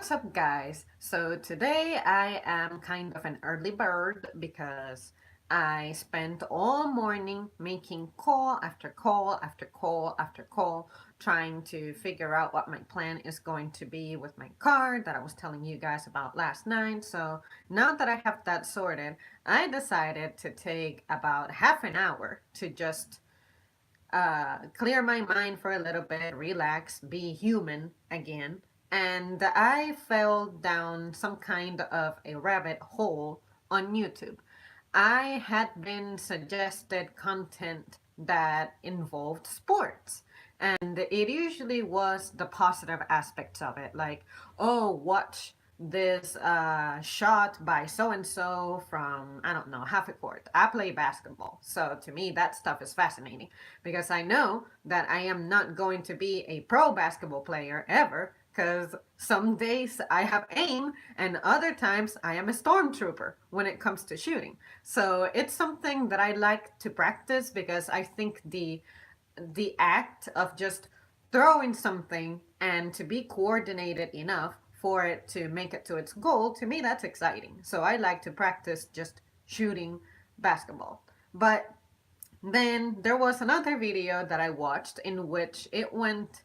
What's up, guys? So today I am kind of an early bird because I spent all morning making call after call after call after call, trying to figure out what my plan is going to be with my car that I was telling you guys about last night. So now that I have that sorted, I decided to take about half an hour to just clear my mind for a little bit, relax, be human again. And I fell down some kind of a rabbit hole on YouTube. I had been suggested content that involved sports. And it usually was the positive aspects of it, like, oh, watch this shot by so and so from, I don't know, half a court. I play basketball. So to me, that stuff is fascinating because I know that I am not going to be a pro basketball player ever, because some days I have aim and other times I am a stormtrooper when it comes to shooting. So it's something that I like to practice because I think the act of just throwing something and to be coordinated enough for it to make it to its goal, to me that's exciting. So I like to practice just shooting basketball. But then there was another video that I watched in which it went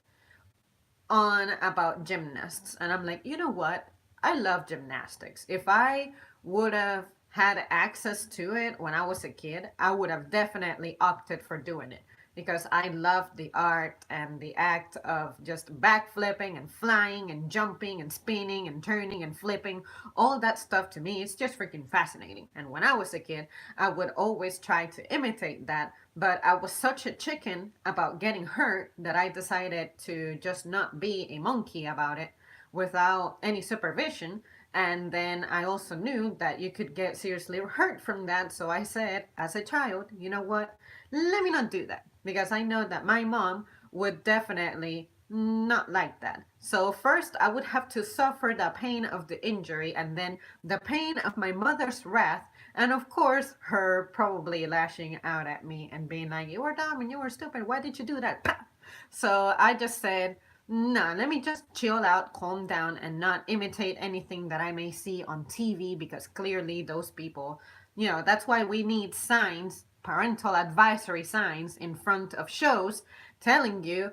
on about gymnasts. And I'm like, you know what? I love gymnastics. If I would have had access to it when I was a kid, I would have definitely opted for doing it because I love the art and the act of just backflipping and flying and jumping and spinning and turning and flipping. All that stuff to me is just freaking fascinating. And when I was a kid, I would always try to imitate that, but I was such a chicken about getting hurt that I decided to just not be a monkey about it without any supervision. And then I also knew that you could get seriously hurt from that. So I said, as a child, you know what? Let me not do that because I know that my mom would definitely not like that. So first I would have to suffer the pain of the injury and then the pain of my mother's wrath and of course her probably lashing out at me and being like, you were dumb and you were stupid, why did you do that? So I just said, no, let me just chill out, calm down, and not imitate anything that I may see on TV because clearly those people, that's why we need signs, parental advisory signs in front of shows telling you,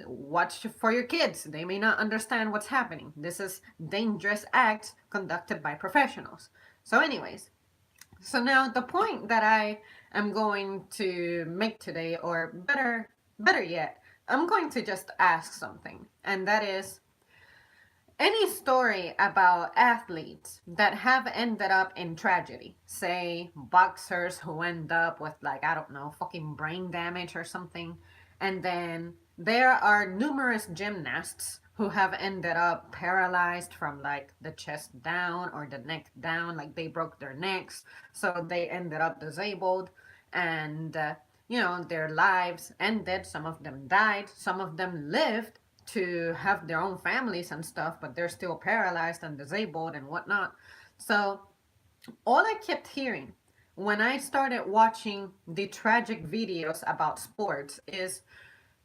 watch for your kids. They may not understand what's happening. This is dangerous acts conducted by professionals. So, anyways, so now the point that I am going to make today, or better yet, I'm going to just ask something, and that is any story about athletes that have ended up in tragedy. Say boxers who end up with, like, I don't know, fucking brain damage or something. And then there are numerous gymnasts who have ended up paralyzed from like the chest down or the neck down, like they broke their necks, so they ended up disabled. And their lives ended. Some of them died, some of them lived to have their own families and stuff, but they're still paralyzed and disabled and whatnot. So all I kept hearing when I started watching the tragic videos about sports is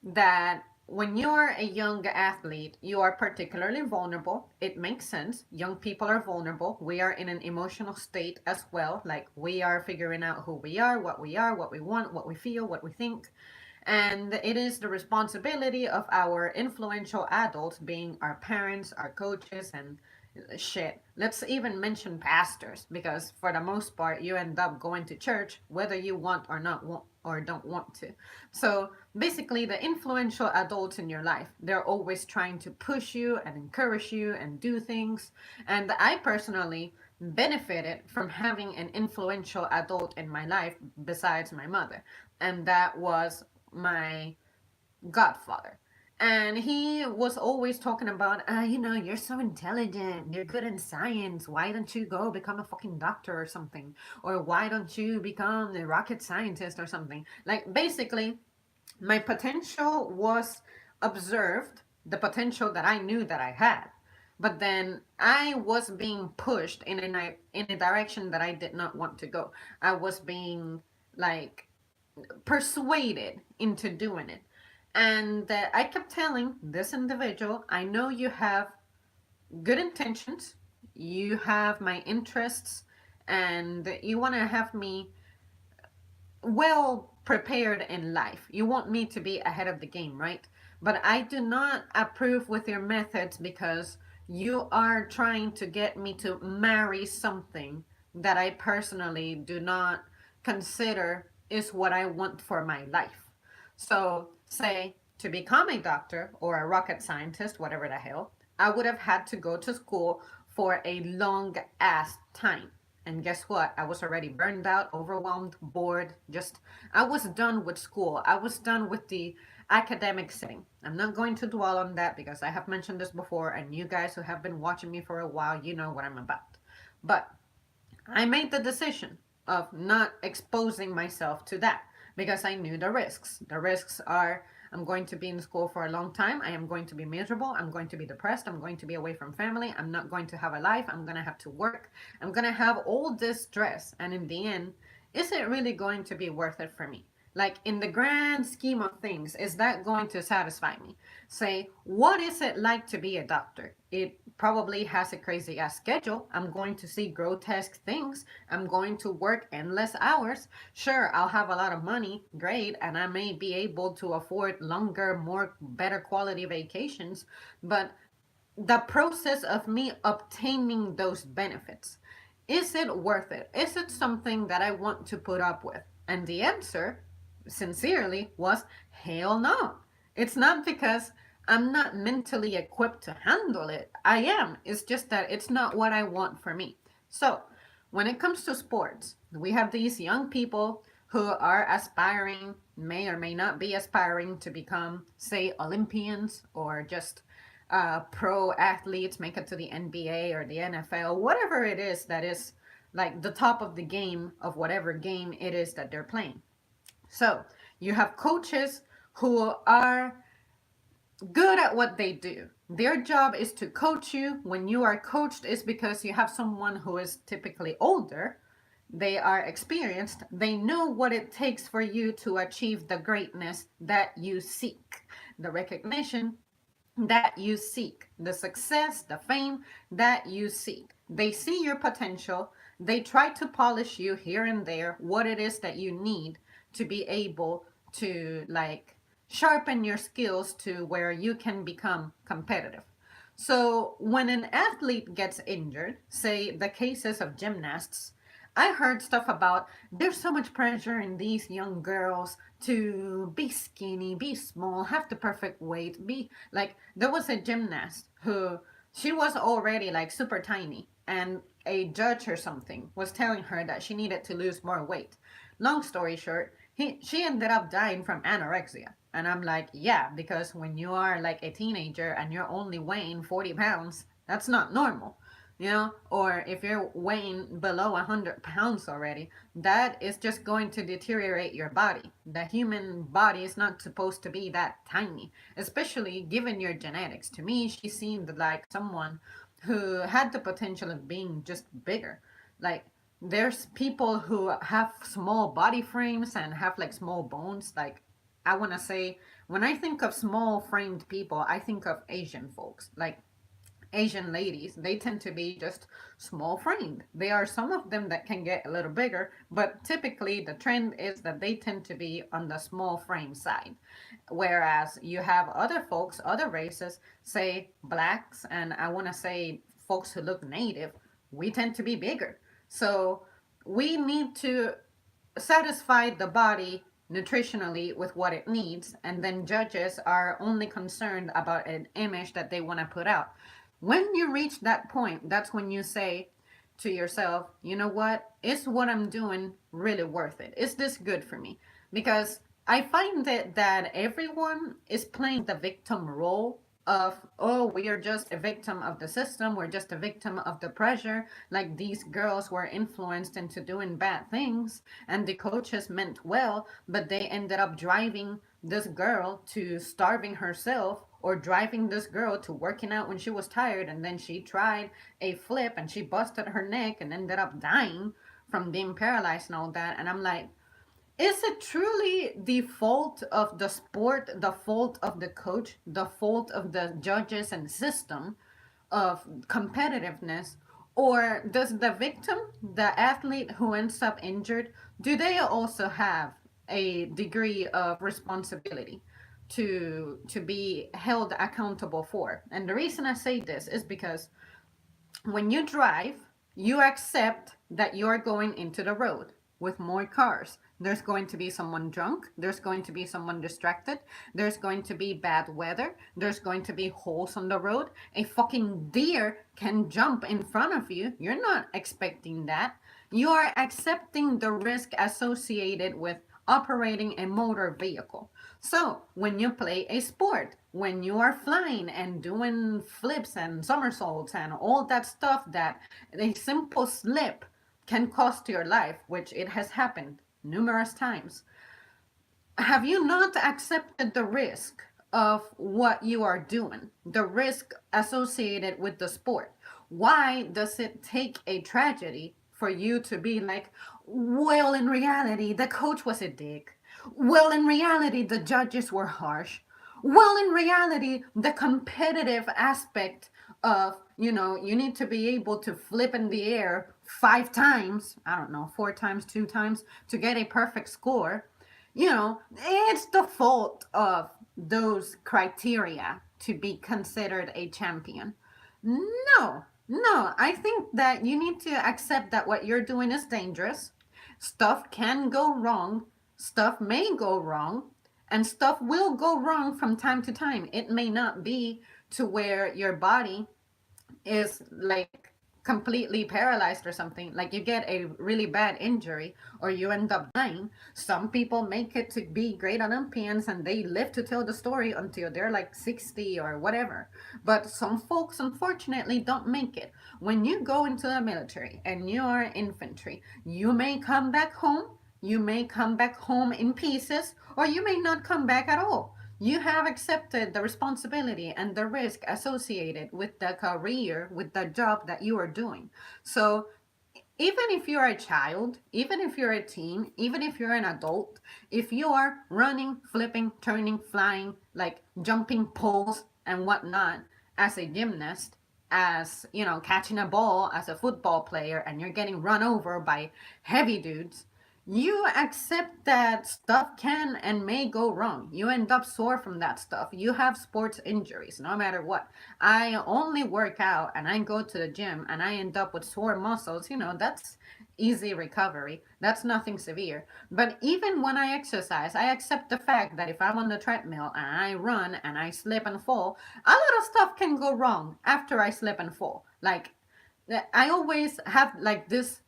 that when you're a young athlete, you are particularly vulnerable. It makes sense. Young people are vulnerable. We are in an emotional state as well. Like we are figuring out who we are, what we want, what we feel, what we think. And it is the responsibility of our influential adults, being our parents, our coaches, and shit. Let's even mention pastors, because for the most part, you end up going to church whether you want or not want or don't want to. So basically, the influential adults in your life, they're always trying to push you and encourage you and do things. And I personally benefited from having an influential adult in my life besides my mother, and that was my godfather. And he was always talking about, you're so intelligent, you're good in science, why don't you go become a fucking doctor or something? Or why don't you become a rocket scientist or something? Like, basically, my potential was observed, the potential that I knew that I had. But then I was being pushed in a direction that I did not want to go. I was being, like, persuaded into doing it. And I kept telling this individual, I know you have good intentions, you have my interests, and you want to have me well prepared in life. You want me to be ahead of the game, right? But I do not approve with your methods because you are trying to get me to marry something that I personally do not consider is what I want for my life. So, say to become a doctor or a rocket scientist, whatever the hell, I would have had to go to school for a long ass time. And guess what? I was already burned out, overwhelmed, bored. Just, I was done with school. I was done with the academic setting. I'm not going to dwell on that because I have mentioned this before, and you guys who have been watching me for a while, you know what I'm about. But I made the decision of not exposing myself to that because I knew the risks. The risks are I'm going to be in school for a long time. I am going to be miserable. I'm going to be depressed. I'm going to be away from family. I'm not going to have a life. I'm going to have to work. I'm going to have all this stress. And in the end, is it really going to be worth it for me? Like, in the grand scheme of things, is that going to satisfy me? Say, what is it like to be a doctor? It probably has a crazy ass schedule. I'm going to see grotesque things. I'm going to work endless hours. Sure, I'll have a lot of money, great, and I may be able to afford longer, more better quality vacations, but the process of me obtaining those benefits, is it worth it? Is it something that I want to put up with? And the answer, sincerely, was hell no. It's not because I'm not mentally equipped to handle it. I am. It's just that it's not what I want for me. So, when it comes to sports, we have these young people who are aspiring, may or may not be aspiring to become, say, Olympians or just pro athletes, make it to the NBA or the NFL, whatever it is that is like the top of the game of whatever game it is that they're playing. So you have coaches who are good at what they do. Their job is to coach you. When you are coached, is because you have someone who is typically older. They are experienced. They know what it takes for you to achieve the greatness that you seek, the recognition that you seek, the success, the fame that you seek. They see your potential. They try to polish you here and there what it is that you need to be able to like sharpen your skills to where you can become competitive. So when an athlete gets injured, say the cases of gymnasts, I heard stuff about there's so much pressure in these young girls to be skinny, be small, have the perfect weight, be like there was a gymnast who she was already like super tiny and a judge or something was telling her that she needed to lose more weight. Long story short, she ended up dying from anorexia. And I'm like, yeah, because when you are like a teenager and you're only weighing 40 pounds, that's not normal, or if you're weighing below 100 pounds already, that is just going to deteriorate your body. The human body is not supposed to be that tiny, especially given your genetics. To me, she seemed like someone who had the potential of being just bigger. Like, there's people who have small body frames and have like small bones. Like, I want to say, when I think of small framed people, I think of Asian folks. Like, Asian ladies, they tend to be just small framed. There are some of them that can get a little bigger, but typically the trend is that they tend to be on the small frame side. Whereas you have other folks, other races, say blacks, and I want to say folks who look native, we tend to be bigger. So we need to satisfy the body nutritionally with what it needs, and then judges are only concerned about an image that they want to put out. When you reach that point, that's when you say to yourself, you know what, is what I'm doing really worth it? Is this good for me? Because I find that everyone is playing the victim role of, oh, we are just a victim of the system, we're just a victim of the pressure. Like, these girls were influenced into doing bad things and the coaches meant well, but they ended up driving this girl to starving herself, or driving this girl to working out when she was tired, and then she tried a flip and she busted her neck and ended up dying from being paralyzed and all that. And I'm like, is it truly the fault of the sport, the fault of the coach, the fault of the judges and the system? of competitiveness? Or does the victim, the athlete who ends up injured, do they also have a degree of responsibility to be held accountable for? And the reason I say this is because when you drive, you accept that you're going into the road with more cars. There's going to be someone drunk. There's going to be someone distracted. There's going to be bad weather. There's going to be holes on the road. A fucking deer can jump in front of you. You're not expecting that. You are accepting the risk associated with operating a motor vehicle. So, when you play a sport, when you are flying and doing flips and somersaults and all that stuff that a simple slip can cost your life, which it has happened numerous times, have you not accepted the risk of what you are doing, the risk associated with the sport? Why does it take a tragedy for you to be like, well, in reality, the coach was a dick. Well, in reality, the judges were harsh. Well, in reality, the competitive aspect of, you need to be able to flip in the air 5 times, I don't know, 4 times, 2 times to get a perfect score. It's the fault of those criteria to be considered a champion. No, no, I think that you need to accept that what you're doing is dangerous. Stuff can go wrong, stuff may go wrong, and stuff will go wrong from time to time. It may not be to where your body is like completely paralyzed or something, like you get a really bad injury or you end up dying. Some people make it to be great Olympians and they live to tell the story until they're like 60 or whatever. But some folks unfortunately don't make it. When you go into the military and you are infantry, you may come back home, you may come back home in pieces, or you may not come back at all. You have accepted the responsibility and the risk associated with the career, with the job that you are doing. So, even if you're a child, even if you're a teen, even if you're an adult, if you are running, flipping, turning, flying, like jumping poles and whatnot as a gymnast, as catching a ball as a football player, and you're getting run over by heavy dudes, you accept that stuff can and may go wrong. You end up sore from that stuff. You have sports injuries, no matter what. I only work out and I go to the gym and I end up with sore muscles. That's easy recovery. That's nothing severe. But even when I exercise, I accept the fact that if I'm on the treadmill and I run and I slip and fall, a lot of stuff can go wrong after I slip and fall. Like, I always have like this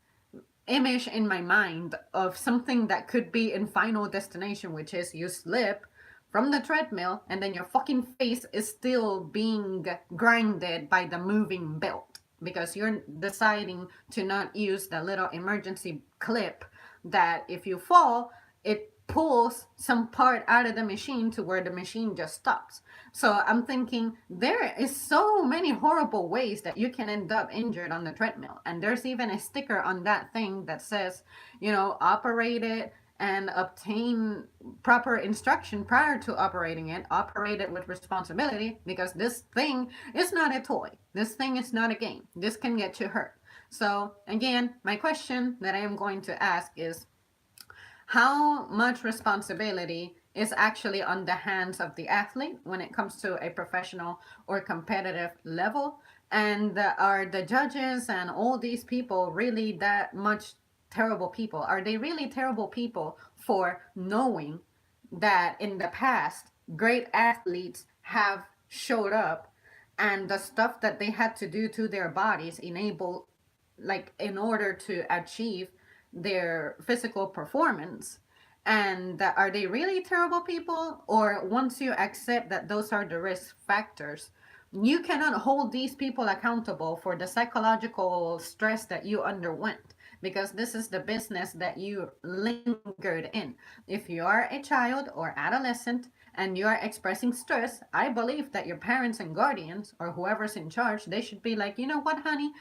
image in my mind of something that could be in Final Destination, which is you slip from the treadmill and then your fucking face is still being grinded by the moving belt because you're deciding to not use the little emergency clip that if you fall, it pulls some part out of the machine to where the machine just stops. So I'm thinking there is so many horrible ways that you can end up injured on the treadmill. And there's even a sticker on that thing that says, operate it and obtain proper instruction prior to operating it. Operate it with responsibility because this thing is not a toy. This thing is not a game. This can get you hurt. So again, my question that I am going to ask is, how much responsibility is actually on the hands of the athlete when it comes to a professional or competitive level? And are the judges and all these people really that much terrible people? Are they really terrible people for knowing that in the past great athletes have showed up and the stuff that they had to do to their bodies enable, like, in order to achieve their physical performance? And are they really terrible people? Or once you accept that those are the risk factors, you cannot hold these people accountable for the psychological stress that you underwent, because this is the business that you lingered in. If you are a child or adolescent and you are expressing stress, I believe that your parents and guardians or whoever's in charge, they should be like, you know what, honey,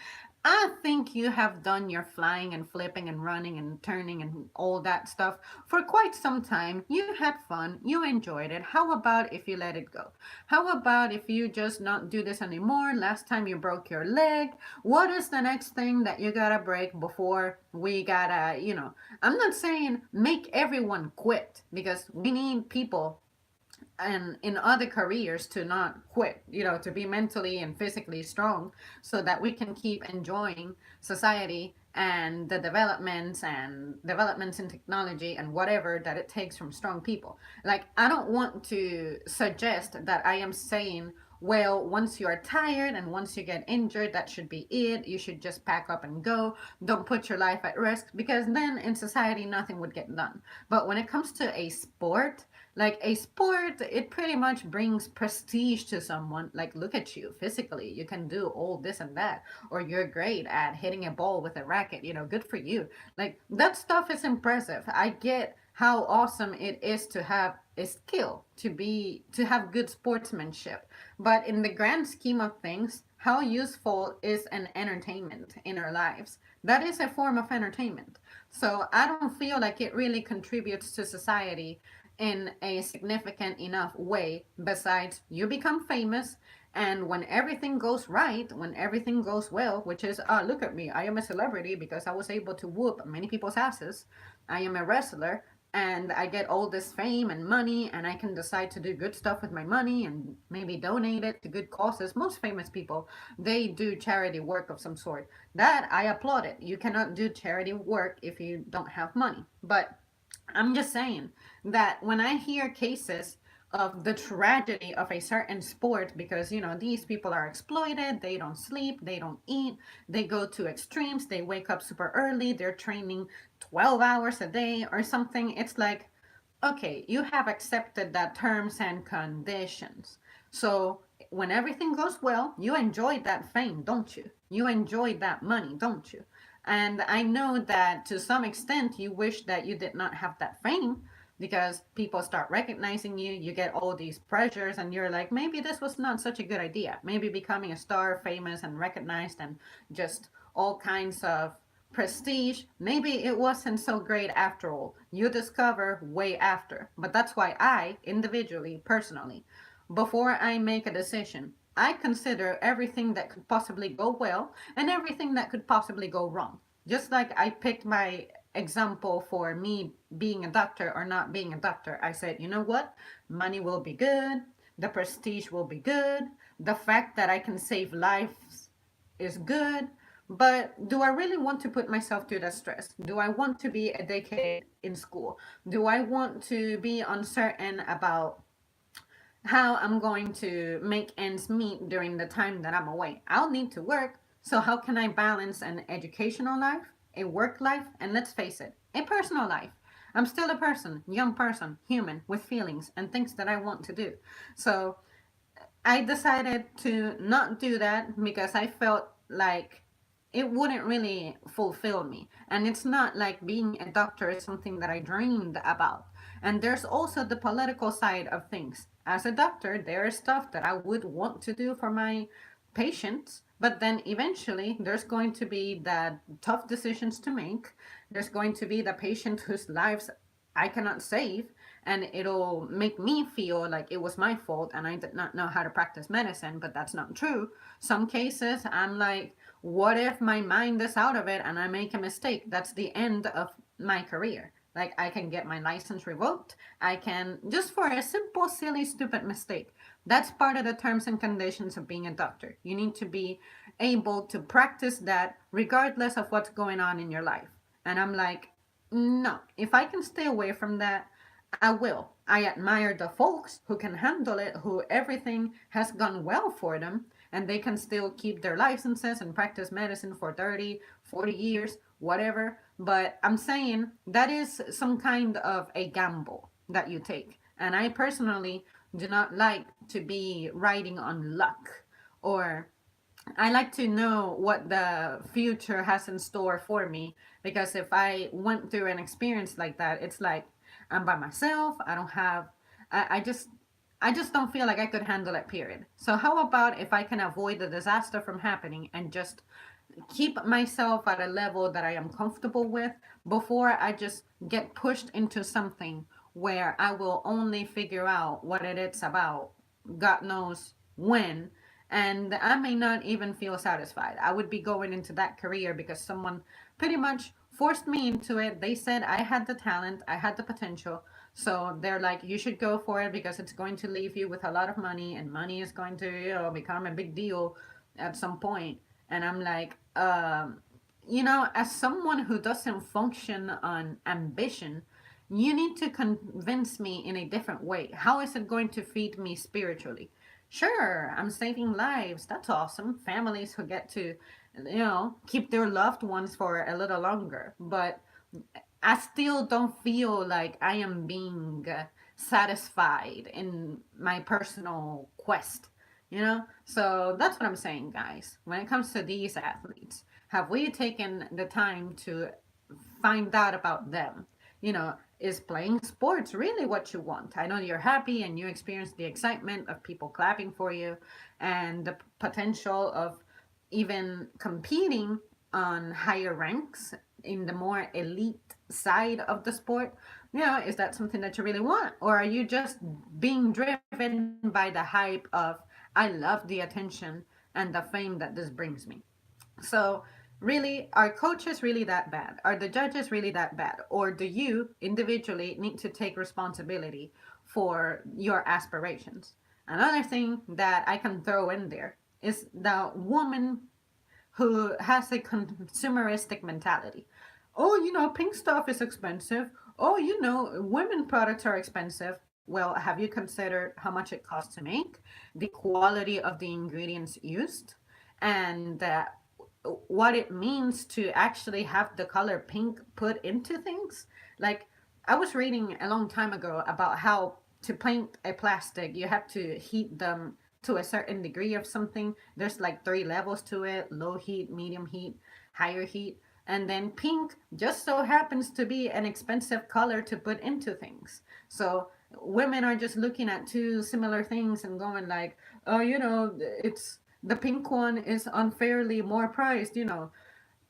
I think you have done your flying and flipping and running and turning and all that stuff for quite some time. You had fun, you enjoyed it. How about if you let it go? How about if you just not do this anymore? Last time you broke your leg. What is the next thing that you gotta break before we gotta, I'm not saying make everyone quit because we need people and in other careers to not quit, to be mentally and physically strong so that we can keep enjoying society and the developments in technology and whatever that it takes from strong people. Like, I don't want to suggest that I am saying, well, once you are tired and once you get injured, that should be it. You should just pack up and go. Don't put your life at risk because then in society, nothing would get done. But when it comes to a sport, like a sport, it pretty much brings prestige to someone. Like, look at you physically, you can do all this and that, or you're great at hitting a ball with a racket, good for you. Like, that stuff is impressive. I get how awesome it is to have a skill, to have good sportsmanship, but in the grand scheme of things, how useful is an entertainment in our lives? That is a form of entertainment. So I don't feel like it really contributes to society in a significant enough way. Besides, you become famous, and when everything goes right, when everything goes well, which is, look at me, I am a celebrity because I was able to whoop many people's asses. I am a wrestler, and I get all this fame and money, and I can decide to do good stuff with my money and maybe donate it to good causes. Most famous people, they do charity work of some sort. That I applaud it. You cannot do charity work if you don't have money. But I'm just saying that when I hear cases of the tragedy of a certain sport, because these people are exploited, they don't sleep, they don't eat, they go to extremes, they wake up super early, they're training 12 hours a day or something. It's like, okay, you have accepted that terms and conditions. So when everything goes well, you enjoy that fame, don't you? You enjoy that money, don't you? And I know that to some extent you wish that you did not have that fame because people start recognizing you, you get all these pressures, and you're like, maybe this was not such a good idea. Maybe becoming a star, famous, and recognized, and just all kinds of prestige, maybe it wasn't so great after all. You discover way after. But that's why I, individually, personally, before I make a decision, I consider everything that could possibly go well and everything that could possibly go wrong. Just like I picked my example for me being a doctor or not being a doctor, I said, you know what? Money will be good, the prestige will be good, the fact that I can save lives is good, but do I really want to put myself through that stress? Do I want to be a decade in school? Do I want to be uncertain about how I'm going to make ends meet during the time that I'm away? I'll need to work. So, how can I balance an educational life, a work life, and let's face it, a personal life? I'm still a person, young person, human, with feelings and things that I want to do. So, I decided to not do that because I felt like it wouldn't really fulfill me. And it's not like being a doctor is something that I dreamed about. And there's also the political side of things. As a doctor, there is stuff that I would want to do for my patients, but then eventually there's going to be the tough decisions to make. There's going to be the patient whose lives I cannot save, and it'll make me feel like it was my fault and I did not know how to practice medicine, but that's not true. Some cases I'm like, what if my mind is out of it and I make a mistake? That's the end of my career. Like, I can get my license revoked. I can, just for a simple, silly, stupid mistake. That's part of the terms and conditions of being a doctor. You need to be able to practice that regardless of what's going on in your life. And I'm like, no, if I can stay away from that, I will. I admire the folks who can handle it, who everything has gone well for them, and they can still keep their licenses and practice medicine for 30, 40 years, whatever. But I'm saying that is some kind of a gamble that you take. And I personally do not like to be riding on luck, or I like to know what the future has in store for me, because if I went through an experience like that, it's like I'm by myself. I don't have, I just I just don't feel like I could handle it, period. So, how about if I can avoid the disaster from happening and just keep myself at a level that I am comfortable with before I just get pushed into something where I will only figure out what it is about, God knows when, and I may not even feel satisfied. I would be going into that career because someone pretty much forced me into it. They said I had the talent, I had the potential. So they're like, you should go for it because it's going to leave you with a lot of money, and money is going to, become a big deal at some point. And I'm like, as someone who doesn't function on ambition, you need to convince me in a different way. How is it going to feed me spiritually? Sure, I'm saving lives. That's awesome. Families who get to, keep their loved ones for a little longer. But I still don't feel like I am being satisfied in my personal quest, So that's what I'm saying, guys. When it comes to these athletes, have we taken the time to find out about them? Is playing sports really what you want? I know you're happy and you experience the excitement of people clapping for you and the potential of even competing on higher ranks in the more elite side of the sport. Is that something that you really want? Or are you just being driven by the hype of, I love the attention and the fame that this brings me? So, really, are coaches really that bad? Are the judges really that bad? Or do you individually need to take responsibility for your aspirations? Another thing that I can throw in there is the woman who has a consumeristic mentality. Oh, pink stuff is expensive. Oh, women products are expensive. Well, have you considered how much it costs to make, the quality of the ingredients used, and what it means to actually have the color pink put into things? Like, I was reading a long time ago about how to paint a plastic, you have to heat them to a certain degree of something. There's like three levels to it: low heat, medium heat, higher heat. And then pink just so happens to be an expensive color to put into things. So women are just looking at two similar things and going like, oh, it's the pink one is unfairly more priced,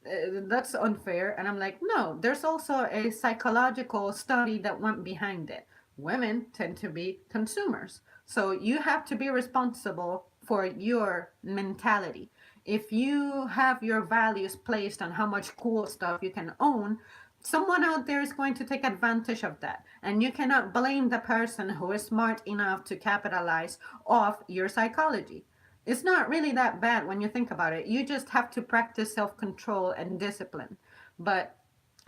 that's unfair. And I'm like, no, there's also a psychological study that went behind it. Women tend to be consumers. So you have to be responsible for your mentality. If you have your values placed on how much cool stuff you can own, someone out there is going to take advantage of that. And you cannot blame the person who is smart enough to capitalize off your psychology. It's not really that bad when you think about it. You just have to practice self control and discipline. But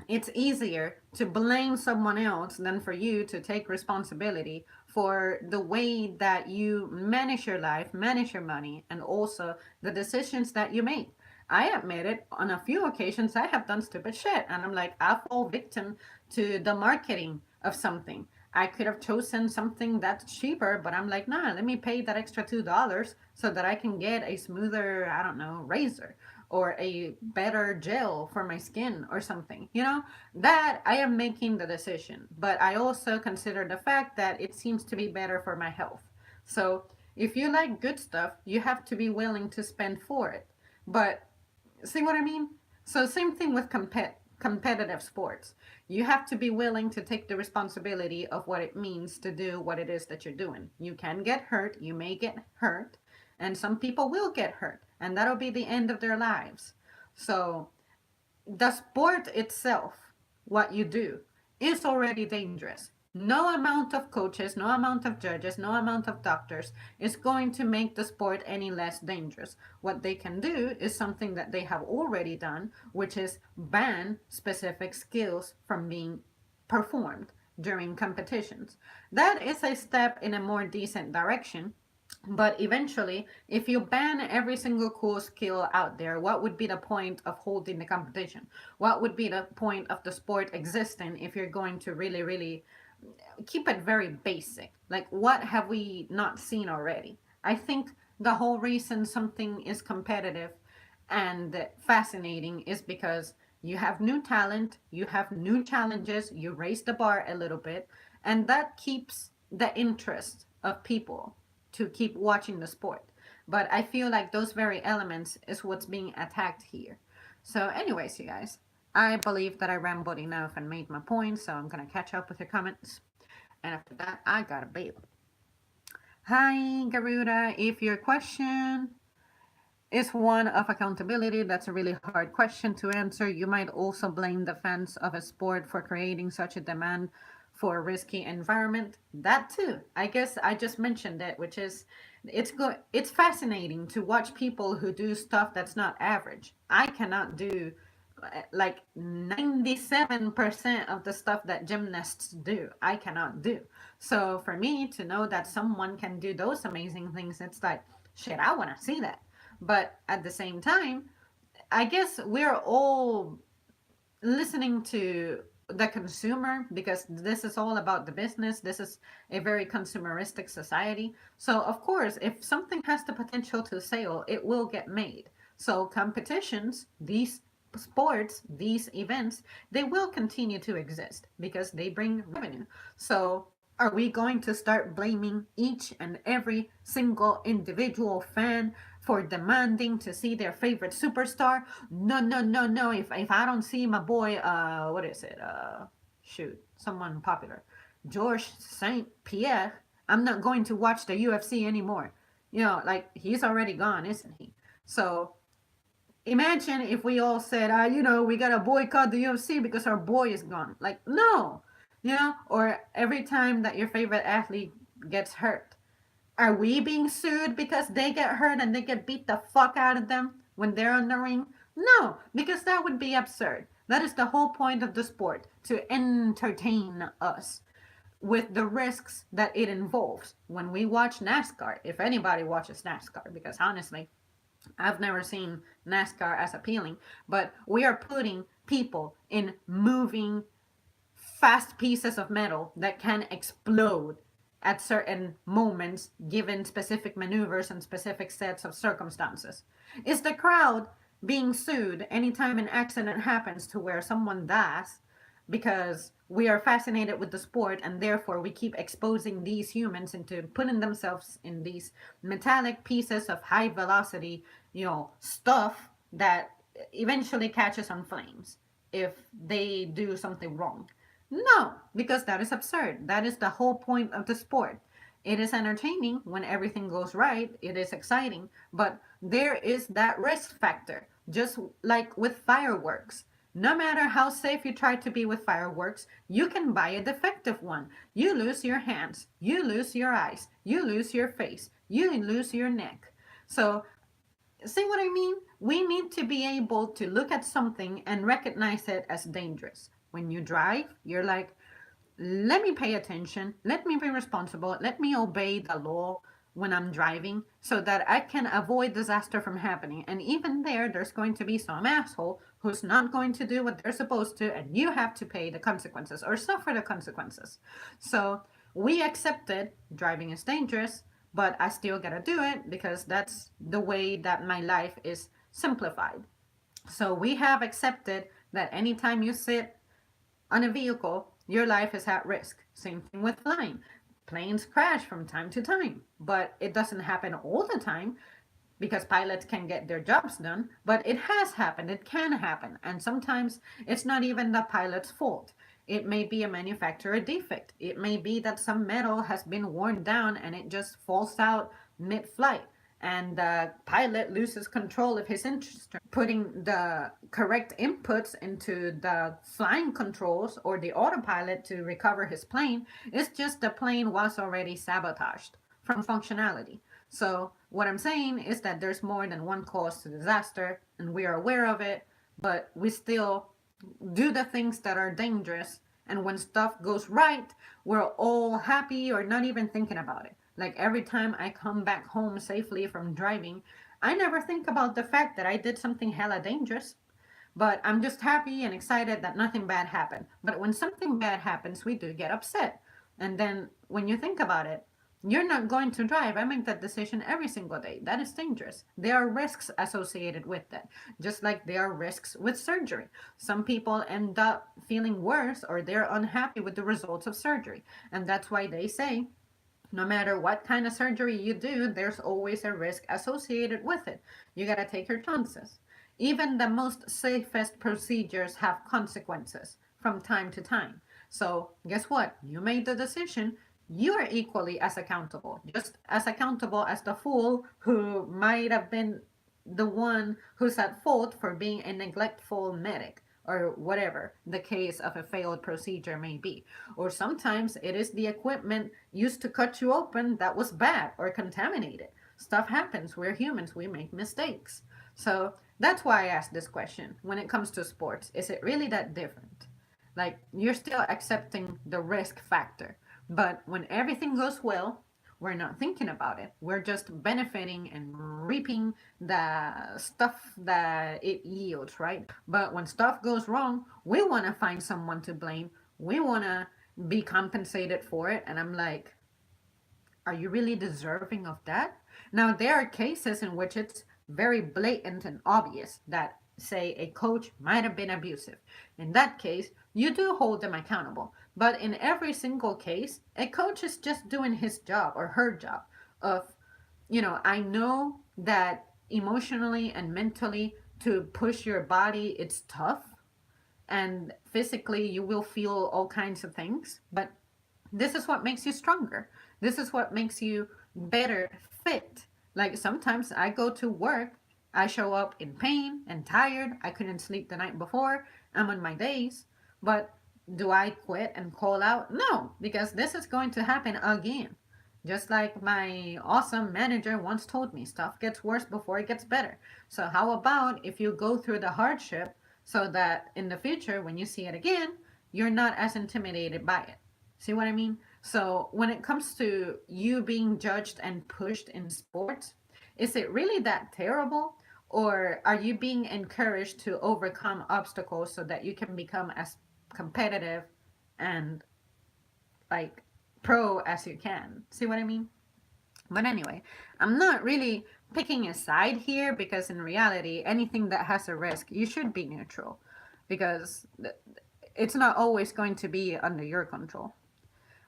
it's easier to blame someone else than for you to take responsibility for the way that you manage your life, manage your money, and also the decisions that you make. I admit it, on a few occasions I have done stupid shit, and I'm like, I fall victim to the marketing of something. I could have chosen something that's cheaper, but I'm like, nah, let me pay that extra $2 so that I can get a smoother, I don't know, razor or a better gel for my skin or something. That I am making the decision. But I also consider the fact that it seems to be better for my health. So if you like good stuff, you have to be willing to spend for it. But see what I mean? So same thing with competitive sports. You have to be willing to take the responsibility of what it means to do what it is that you're doing. You can get hurt, you may get hurt, and some people will get hurt, and that'll be the end of their lives. So the sport itself, what you do, is already dangerous. No amount of coaches, no amount of judges, no amount of doctors is going to make the sport any less dangerous. What they can do is something that they have already done, which is ban specific skills from being performed during competitions. That is a step in a more decent direction, but eventually, if you ban every single cool skill out there, what would be the point of holding the competition? What would be the point of the sport existing if you're going to really, really keep it very basic? Like, what have we not seen already? I think the whole reason something is competitive and fascinating is because you have new talent, you have new challenges, you raise the bar a little bit, and that keeps the interest of people to keep watching the sport. But I feel like those very elements is what's being attacked here. So, anyways, you guys, I believe that I rambled enough and made my point, so I'm gonna catch up with your comments. And after that, I gotta bail. Hi, Garuda. If your question is one of accountability, that's a really hard question to answer. You might also blame the fans of a sport for creating such a demand for a risky environment. That too. I guess I just mentioned it, which is it's fascinating to watch people who do stuff that's not average. I cannot do like 97% of the stuff that gymnasts do. I cannot do. So for me to know that someone can do those amazing things, it's like shit, I want to see that. But at the same time, I guess we're all listening to the consumer because this is all about the business. This is a very consumeristic society. So, of course, if something has the potential to sell, it will get made. So, competitions, these sports, these events, they will continue to exist because they bring revenue. So, are we going to start blaming each and every single individual fan for demanding to see their favorite superstar? No, no, no, no. If I don't see my boy, what is it? Shoot, someone popular, George Saint Pierre, I'm not going to watch the UFC anymore. You know, like he's already gone, isn't he? So imagine if we all said, we gotta boycott the UFC because our boy is gone. Like, no, or every time that your favorite athlete gets hurt, are we being sued because they get hurt and they get beat the fuck out of them when they're on the ring? No, because that would be absurd. That is the whole point of the sport, to entertain us with the risks that it involves. When we watch NASCAR, if anybody watches NASCAR, because honestly, I've never seen NASCAR as appealing, but we are putting people in moving, fast pieces of metal that can explode at certain moments given specific maneuvers and specific sets of circumstances. Is the crowd being sued anytime an accident happens to where someone dies because we are fascinated with the sport and therefore we keep exposing these humans into putting themselves in these metallic pieces of high velocity, stuff that eventually catches on flames if they do something wrong? No, because that is absurd. That is the whole point of the sport. It is entertaining when everything goes right, it is exciting, but there is that risk factor, just like with fireworks. No matter how safe you try to be with fireworks, you can buy a defective one. You lose your hands, you lose your eyes, you lose your face, you lose your neck. So, see what I mean? We need to be able to look at something and recognize it as dangerous. When you drive, you're like, let me pay attention, let me be responsible, let me obey the law when I'm driving so that I can avoid disaster from happening. And even there's going to be some asshole who's not going to do what they're supposed to, and you have to pay the consequences or suffer the consequences. So we accepted driving is dangerous, but I still gotta do it because that's the way that my life is simplified. So we have accepted that anytime you sit on a vehicle, your life is at risk. Same thing with flying. Planes crash from time to time, but it doesn't happen all the time because pilots can get their jobs done, but it has happened, it can happen, and sometimes it's not even the pilot's fault. It may be a manufacturer defect. It may be that some metal has been worn down and it just falls out mid-flight and the pilot loses control of his instrument. Putting the correct inputs into the flying controls or the autopilot to recover his plane, it's just the plane was already sabotaged from functionality. So what I'm saying is that there's more than one cause to disaster and we are aware of it, but we still do the things that are dangerous, and when stuff goes right, we're all happy or not even thinking about it. Like every time I come back home safely from driving, I never think about the fact that I did something hella dangerous. But I'm just happy and excited that nothing bad happened. But when something bad happens, we do get upset. And then when you think about it, you're not going to drive. I make that decision every single day. That is dangerous. There are risks associated with that, just like there are risks with surgery. Some people end up feeling worse or they're unhappy with the results of surgery. And that's why they say No matter what kind of surgery you do, there's always a risk associated with it. You gotta take your chances. Even the most safest procedures have consequences from time to time. So, guess what? You made the decision. You are equally as accountable, just as accountable as the fool who might have been the one who's at fault for being a neglectful medic or whatever the case of a failed procedure may be. Or sometimes it is the equipment used to cut you open that was bad or contaminated. Stuff happens. We're humans, we make mistakes. So that's why I asked this question. When it comes to sports, is it really that different? Like, you're still accepting the risk factor. But when everything goes well, we're not thinking about it. We're just benefiting and reaping the stuff that it yields, right? But when stuff goes wrong, we want to find someone to blame. We want to be compensated for it. And I'm like, are you really deserving of that? Now, there are cases in which it's very blatant and obvious that, say, a coach might have been abusive. In that case, you do hold them accountable. But in every single case, a coach is just doing his job or her job of, I know that emotionally and mentally to push your body, it's tough. And physically, you will feel all kinds of things. But this is what makes you stronger. This is what makes you better fit. Like sometimes I go to work, I show up in pain and tired. I couldn't sleep the night before. I'm on my days. But do I quit and call out? No, because this is going to happen again. Just like my awesome manager once told me, stuff gets worse before it gets better. So, how about if you go through the hardship so that in the future, when you see it again, you're not as intimidated by it? See what I mean? So, when it comes to you being judged and pushed in sports, is it really that terrible? Or are you being encouraged to overcome obstacles so that you can become as competitive and like pro as you can? See what I mean? But anyway, I'm not really picking a side here because in reality, anything that has a risk, you should be neutral because it's not always going to be under your control.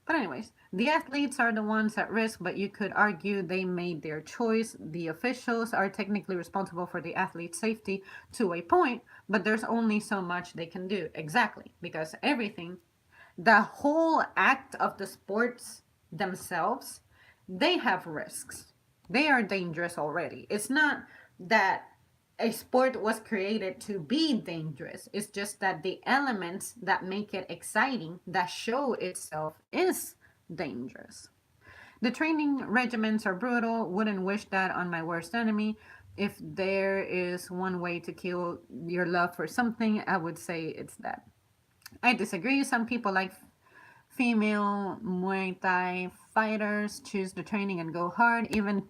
But anyways, the athletes are the ones at risk, but you could argue they made their choice. The officials are technically responsible for the athlete's safety to a point, but there's only so much they can do. Exactly, because everything, the whole act of the sports themselves, they have risks. They are dangerous already. It's not that a sport was created to be dangerous. It's just that the elements that make it exciting, that show itself, is dangerous. The training regimens are brutal. Wouldn't wish that on my worst enemy. If there is one way to kill your love for something, I would say it's that. I disagree. Some people like female Muay Thai fighters choose the training and go hard, even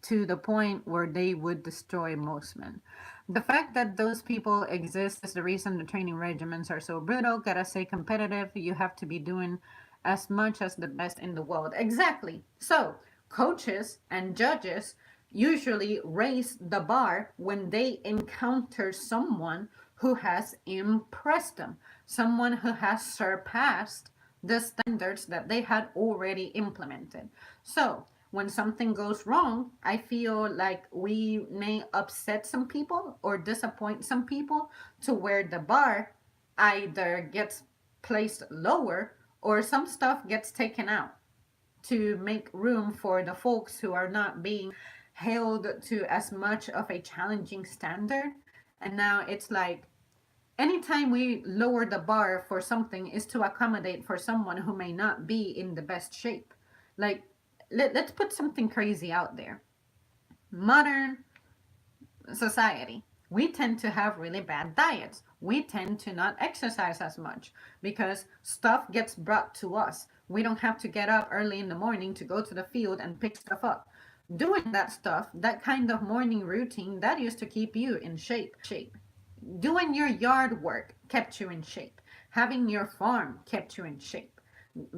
to the point where they would destroy most men. The fact that those people exist is the reason the training regimens are so brutal. Gotta stay competitive. You have to be doing as much as the best in the world. Exactly. So, coaches and judges usually raise the bar when they encounter someone who has impressed them, someone who has surpassed the standards that they had already implemented. So, when something goes wrong, I feel like we may upset some people or disappoint some people to where the bar either gets placed lower or some stuff gets taken out to make room for the folks who are not being held to as much of a challenging standard. And now it's like anytime we lower the bar for something is to accommodate for someone who may not be in the best shape. Like, let's put something crazy out there. Modern society, we tend to have really bad diets. We tend to not exercise as much because stuff gets brought to us. We don't have to get up early in the morning to go to the field and pick stuff up. Doing that stuff, that kind of morning routine, that used to keep you in shape. Doing your yard work kept you in shape. Having your farm kept you in shape.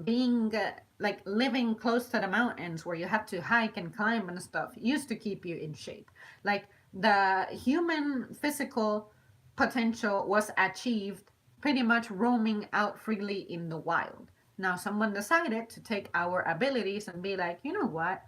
Being like living close to the mountains where you have to hike and climb and stuff used to keep you in shape. Like the human physical potential was achieved pretty much roaming out freely in the wild. Now, someone decided to take our abilities and be like, you know what?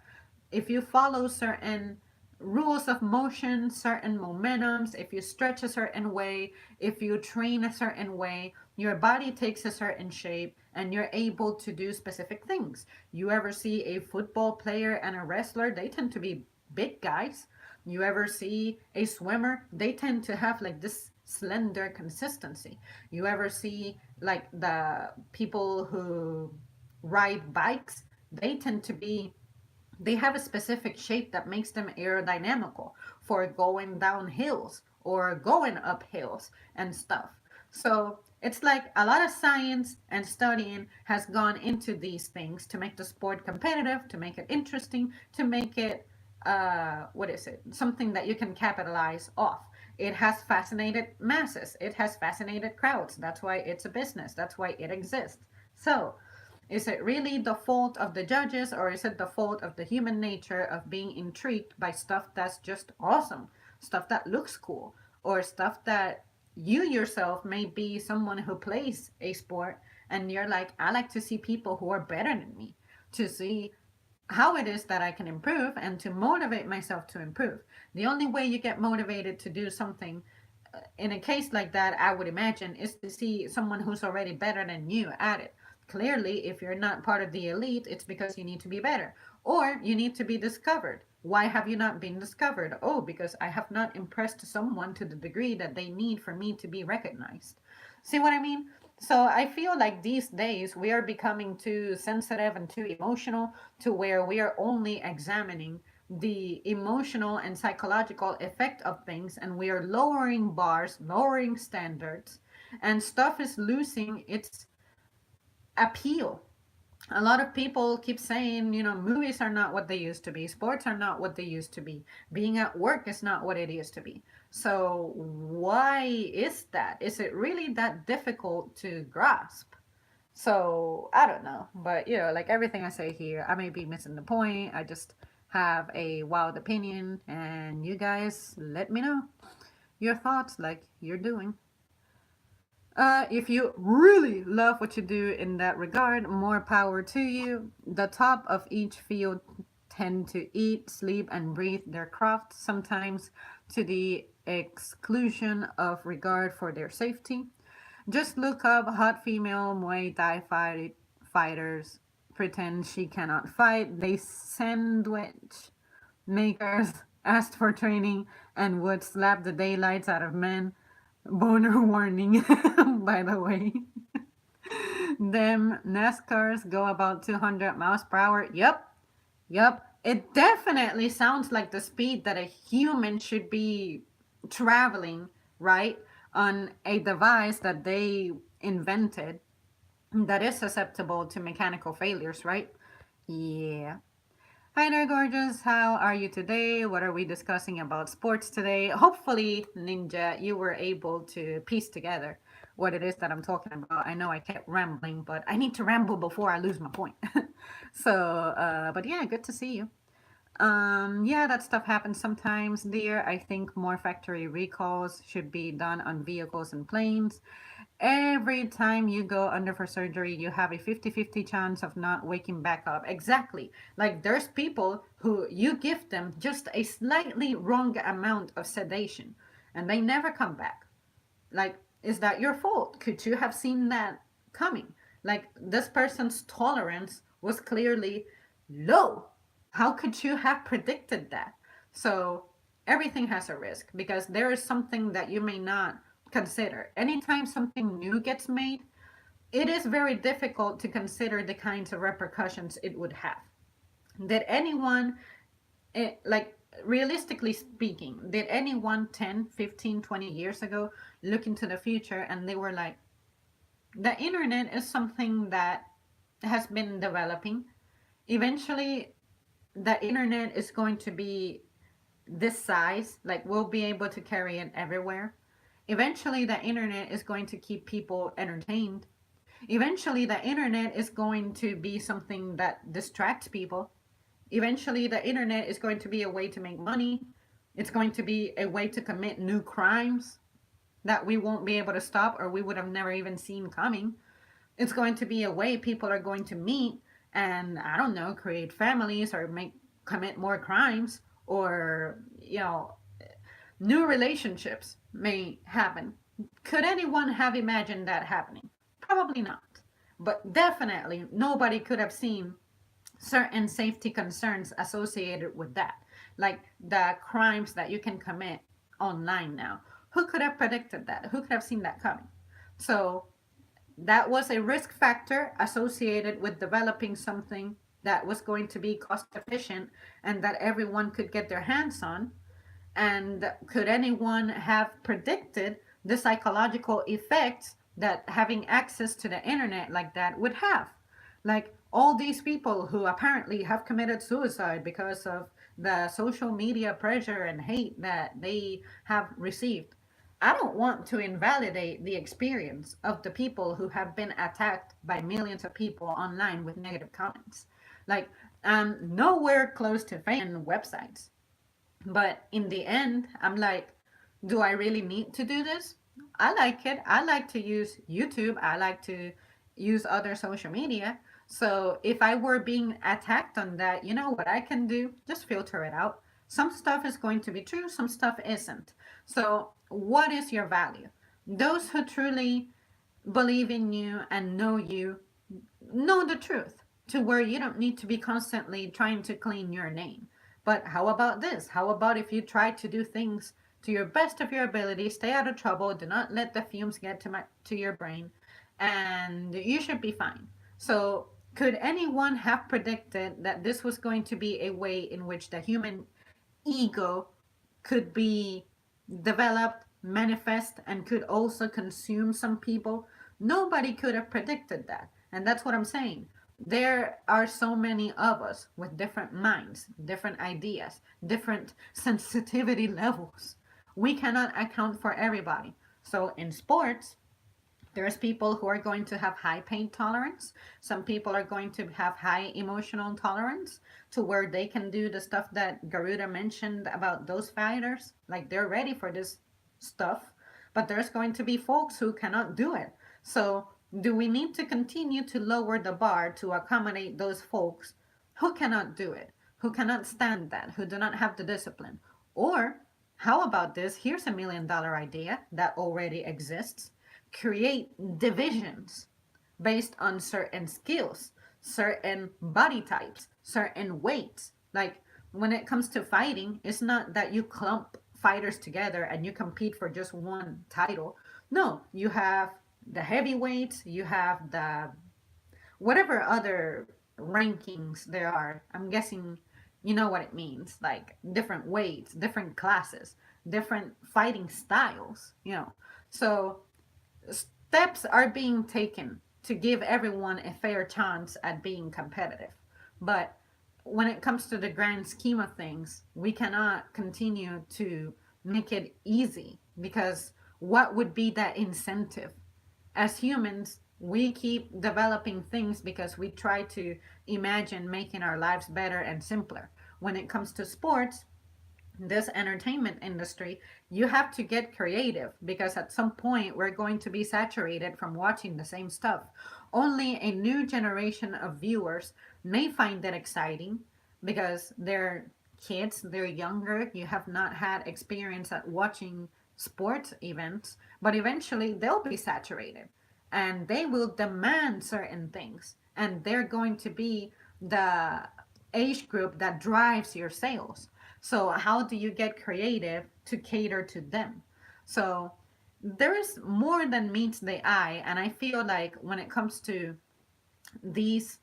If you follow certain rules of motion, certain momentums, if you stretch a certain way, if you train a certain way, your body takes a certain shape and you're able to do specific things. You ever see a football player and a wrestler, they tend to be big guys. You ever see a swimmer, they tend to have like this slender consistency. You ever see like the people who ride bikes, they tend to be, they have a specific shape that makes them aerodynamical for going down hills or going up hills and stuff. So it's like a lot of science and studying has gone into these things to make the sport competitive, to make it interesting, to make it what is it? Something that you can capitalize off. It has fascinated masses. It has fascinated crowds. That's why it's a business. That's why it exists. So, is it really the fault of the judges, or is it the fault of the human nature of being intrigued by stuff that's just awesome? Stuff that looks cool, or stuff that you yourself may be someone who plays a sport and you're like, I like to see people who are better than me, to see how it is that I can improve and to motivate myself to improve. The only way you get motivated to do something in a case like that, I would imagine, is to see someone who's already better than you at it. Clearly, if you're not part of the elite, it's because you need to be better or you need to be discovered. Why have you not been discovered? Oh, because I have not impressed someone to the degree that they need for me to be recognized. See what I mean? So I feel like these days we are becoming too sensitive and too emotional to where we are only examining the emotional and psychological effect of things, and we are lowering bars, lowering standards, and stuff is losing its appeal. A lot of people keep saying, movies are not what they used to be, sports are not what they used to be, being at work is not what it used to be. So, why is that? Is it really that difficult to grasp? So, I don't know. But, like everything I say here, I may be missing the point. I just have a wild opinion, and you guys let me know your thoughts like you're doing. If you really love what you do in that regard, more power to you. The top of each field tend to eat, sleep, and breathe their craft, sometimes to the exclusion of regard for their safety. Just look up hot female Muay Thai fighters pretend she cannot fight. They sandwich makers asked for training and would slap the daylights out of men. Boner warning, by the way. Them NASCARs go about 200 miles per hour. Yep. It definitely sounds like the speed that a human should be traveling, right? On a device that they invented that is susceptible to mechanical failures, right? Yeah. Hi there, gorgeous. How are you today? What are we discussing about sports today? Hopefully, Ninja, you were able to piece together what it is that I'm talking about. I know I kept rambling, but I need to ramble before I lose my point. But yeah, good to see you. Yeah, that stuff happens sometimes, dear. I think more factory recalls should be done on vehicles and planes. Every time you go under for surgery, you have a 50-50 chance of not waking back up. Exactly. Like there's people who you give them just a slightly wrong amount of sedation and they never come back. Like, is that your fault? Could you have seen that coming? Like, this person's tolerance was clearly low. How could you have predicted that? So, everything has a risk because there is something that you may not consider. Anytime something new gets made, it is very difficult to consider the kinds of repercussions it would have. Did anyone, like realistically speaking, did anyone 10, 15, 20 years ago look into the future and they were like, the internet is something that has been developing. Eventually, the internet is going to be this size, like we'll be able to carry it everywhere. Eventually, the internet is going to keep people entertained. Eventually, the internet is going to be something that distracts people. Eventually, the internet is going to be a way to make money. It's going to be a way to commit new crimes that we won't be able to stop or we would have never even seen coming. It's going to be a way people are going to meet and, I don't know, create families or make commit more crimes, or new relationships may happen. Could anyone have imagined that happening? Probably not. But definitely nobody could have seen certain safety concerns associated with that, like the crimes that you can commit online now. Who could have predicted that? Who could have seen that coming? So that was a risk factor associated with developing something that was going to be cost efficient and that everyone could get their hands on. And could anyone have predicted the psychological effects that having access to the internet like that would have? Like all these people who apparently have committed suicide because of the social media pressure and hate that they have received. I don't want to invalidate the experience of the people who have been attacked by millions of people online with negative comments. Like, I'm nowhere close to websites. But in the end, I'm like, do I really need to do this? I like it. I like to use YouTube. I like to use other social media. So if I were being attacked on that, you know what I can do? Just filter it out. Some stuff is going to be true, some stuff isn't. So, what is your value? Those who truly believe in you know the truth to where you don't need to be constantly trying to clean your name. But how about this? How about if you try to do things to your best of your ability, stay out of trouble, do not let the fumes get to your brain, and you should be fine. So, could anyone have predicted that this was going to be a way in which the human ego could be developed, manifest, and could also consume some people? Nobody could have predicted that. And that's what I'm saying. There are so many of us with different minds, different ideas, different sensitivity levels. We cannot account for everybody. So in sports, there's people who are going to have high pain tolerance. Some people are going to have high emotional tolerance to where they can do the stuff that Garuda mentioned about those fighters. Like they're ready for this stuff, but there's going to be folks who cannot do it. So, do we need to continue to lower the bar to accommodate those folks who cannot do it, who cannot stand that, who do not have the discipline? Or, how about this? Here's $1 million idea that already exists. Create divisions based on certain skills, certain body types, certain weights. Like when it comes to fighting, it's not that you clump fighters together and you compete for just one title. No, you have the heavyweights, you have the whatever other rankings there are. I'm guessing you know what it means. Like different weights, different classes, different fighting styles. So steps are being taken to give everyone a fair chance at being competitive. But when it comes to the grand scheme of things, we cannot continue to make it easy because what would be that incentive? As humans, we keep developing things because we try to imagine making our lives better and simpler. When it comes to sports, this entertainment industry, you have to get creative because at some point we're going to be saturated from watching the same stuff. Only a new generation of viewers may find that exciting because they're kids, they're younger, you have not had experience at watching sports events, but eventually they'll be saturated and they will demand certain things, and they're going to be the age group that drives your sales. So, how do you get creative to cater to them? So, there is more than meets the eye, and I feel like when it comes to these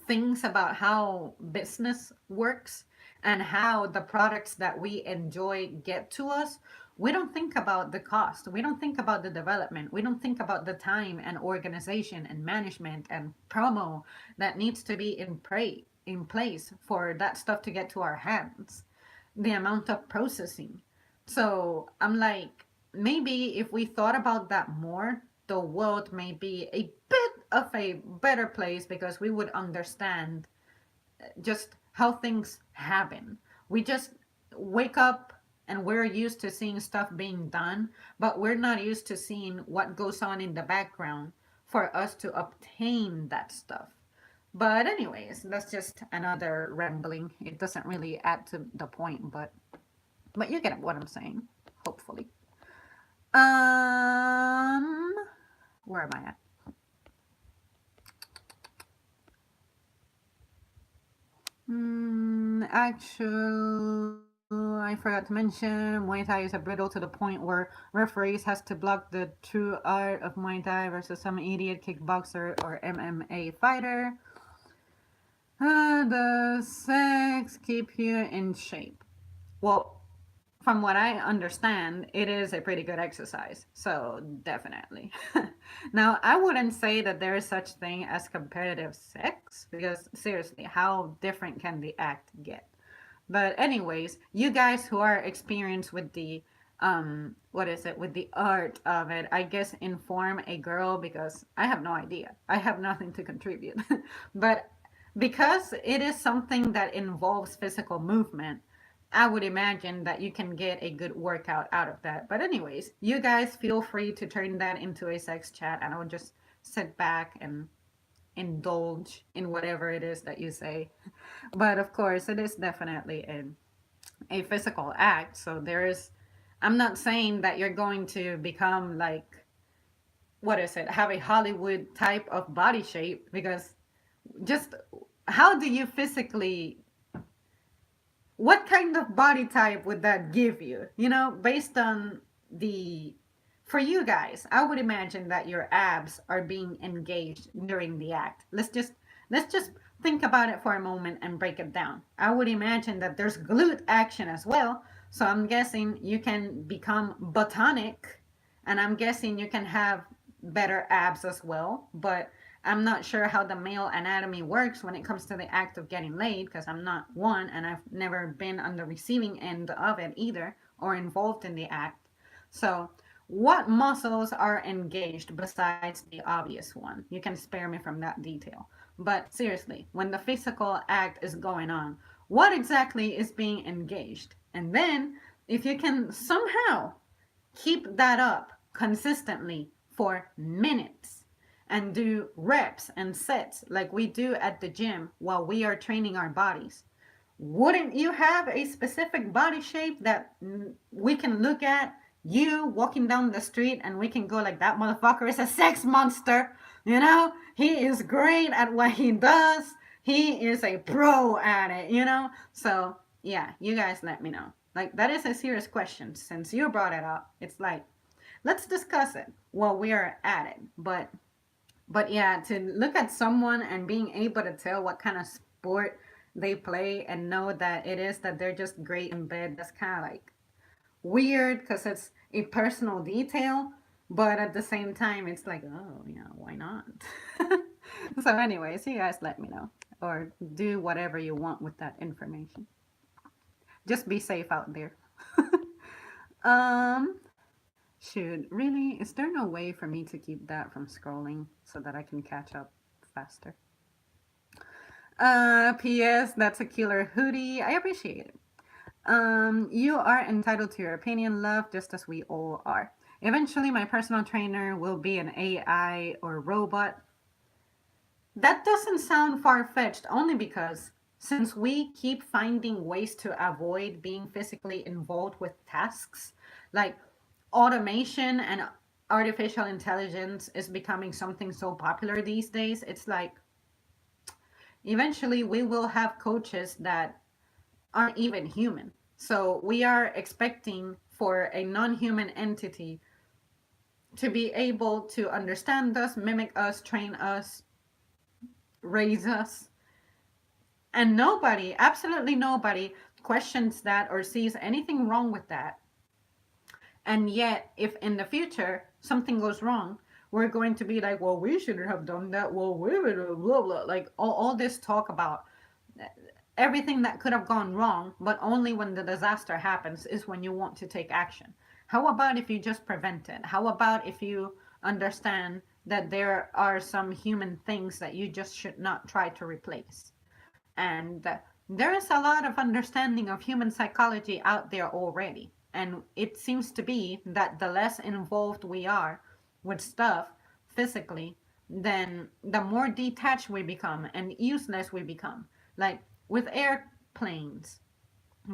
things about how business works and how the products that we enjoy get to us, we don't think about the cost. We don't think about the development. We don't think about the time and organization and management and promo that needs to be in place for that stuff to get to our hands. The amount of processing. So I'm like, maybe if we thought about that more, the world may be a bit of a better place because we would understand just how things happen. We just wake up and we're used to seeing stuff being done, but we're not used to seeing what goes on in the background for us to obtain that stuff. But anyways, that's just another rambling. It doesn't really add to the point, but you get what I'm saying, hopefully. Um, where am I at? Actually, I forgot to mention Muay Thai is a brittle to the point where referees has to block the true art of Muay Thai versus some idiot kickboxer or MMA fighter. The sex keep you in shape. Well, from what I understand, it is a pretty good exercise. So definitely. Now, I wouldn't say that there is such thing as competitive sex because seriously, how different can the act get? But anyways, you guys who are experienced with the what is it with the art of it, I guess inform a girl because I have no idea. I have nothing to contribute. But because it is something that involves physical movement, I would imagine that you can get a good workout out of that. But anyways, you guys feel free to turn that into a sex chat and I'll just sit back and indulge in whatever it is that you say. But of course, it is definitely a physical act. So there is, I'm not saying that you're going to become like, what is it, have a Hollywood type of body shape because just how do you physically, what kind of body type would that give you? You know, based on the, for you guys, I would imagine that your abs are being engaged during the act. Let's just think about it for a moment and break it down. I would imagine that there's glute action as well. So I'm guessing you can become botanic and I'm guessing you can have better abs as well, but I'm not sure how the male anatomy works when it comes to the act of getting laid because I'm not one and I've never been on the receiving end of it either or involved in the act. So, what muscles are engaged besides the obvious one? You can spare me from that detail. But seriously, when the physical act is going on, what exactly is being engaged? And then, if you can somehow keep that up consistently for minutes and do reps and sets like we do at the gym while we are training our bodies, wouldn't you have a specific body shape that we can look at you walking down the street and we can go like that motherfucker is a sex monster, you know, he is great at what he does, he is a pro at it, you know? So yeah, you guys let me know. Like that is a serious question since you brought it up. It's like let's discuss it while we are at it. But yeah, to look at someone and being able to tell what kind of sport they play and know that it is that they're just great in bed, that's kind of like weird because it's a personal detail. But at the same time, it's like, oh, yeah, why not? So, anyways, you guys let me know or do whatever you want with that information. Just be safe out there. um, Shoot, really? Is there no way for me to keep that from scrolling so that I can catch up faster? P.S. That's a killer hoodie. I appreciate it. You are entitled to your opinion, love, just as we all are. Eventually, my personal trainer will be an AI or robot. That doesn't sound far fetched, only because since we keep finding ways to avoid being physically involved with tasks, like automation and artificial intelligence is becoming something so popular these days, it's like eventually we will have coaches that aren't even human. So we are expecting for a non human entity to be able to understand us, mimic us, train us, raise us. And nobody, absolutely nobody, questions that or sees anything wrong with that. And yet, if in the future something goes wrong, we're going to be like, well, we shouldn't have done that. Well, we blah, blah, blah. Like all this talk about everything that could have gone wrong, but only when the disaster happens is when you want to take action. How about if you just prevent it? How about if you understand that there are some human things that you just should not try to replace? And there is a lot of understanding of human psychology out there already. And it seems to be that the less involved we are with stuff physically, then the more detached we become and useless we become. Like with airplanes,